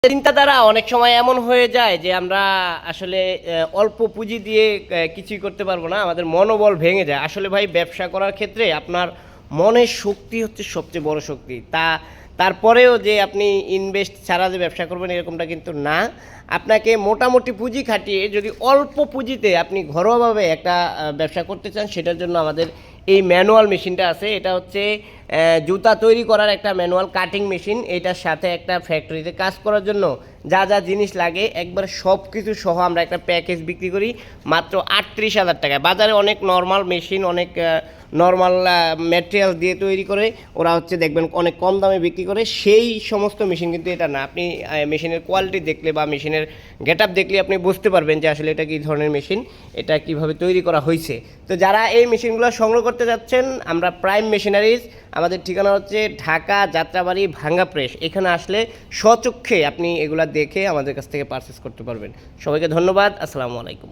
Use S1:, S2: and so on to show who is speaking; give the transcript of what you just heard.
S1: চিন্তাধারা অনেক সময় এমন হয়ে যায় যে আমরা আসলে অল্প পুঁজি দিয়ে কিছুই করতে পারবো না, আমাদের মনোবল ভেঙে যায়। আসলে ভাই ব্যবসা করার ক্ষেত্রে আপনার মনের শক্তি হচ্ছে সবচেয়ে বড় শক্তি। তারপরেও যে আপনি ইনভেস্ট ছাড়া যে ব্যবসা করবেন এরকমটা কিন্তু না। আপনাকে মোটামুটি পুঁজি খাটিয়ে যদি অল্প পুঁজিতে আপনি ঘরোয়াভাবে একটা ব্যবসা করতে চান, সেটার জন্য আমাদের এই ম্যানুয়াল মেশিনটা আছে। এটা হচ্ছে জুতা তৈরি করার একটা ম্যানুয়াল কাটিং মেশিন। এটার সাথে একটা ফ্যাক্টরিতে কাজ করার জন্য যা যা জিনিস লাগে একবার সব কিছু সহ আমরা একটা প্যাকেজ বিক্রি করি মাত্র 38,000 টাকায়। বাজারে অনেক নর্মাল মেশিন, অনেক নর্মাল ম্যাটেরিয়াল দিয়ে তৈরি করে ওরা হচ্ছে দেখবেন অনেক কম দামে বিক্রি করে, সেই সমস্ত মেশিন কিন্তু এটা না। আপনি মেশিনের কোয়ালিটি দেখলে বা মেশিনের গেট আপ দেখলে আপনি বুঝতে পারবেন যে আসলে এটা কী ধরনের মেশিন, এটা কিভাবে তৈরি করা হয়েছে। তো যারা এই মেশিনগুলো সংগ্রহ করতে যাচ্ছেন, আমরা প্রাইম মেশিনারিজ, আমাদের ঠিকানা হচ্ছে ঢাকা যাত্রাবাড়ি ভাঙ্গা প্রেস। এখানে আসলে স্বচক্ষে আপনি এগুলা দেখে আমাদের কাছ থেকে পারচেস করতে পারবেন। সবাইকে ধন্যবাদ, আসসালামু আলাইকুম।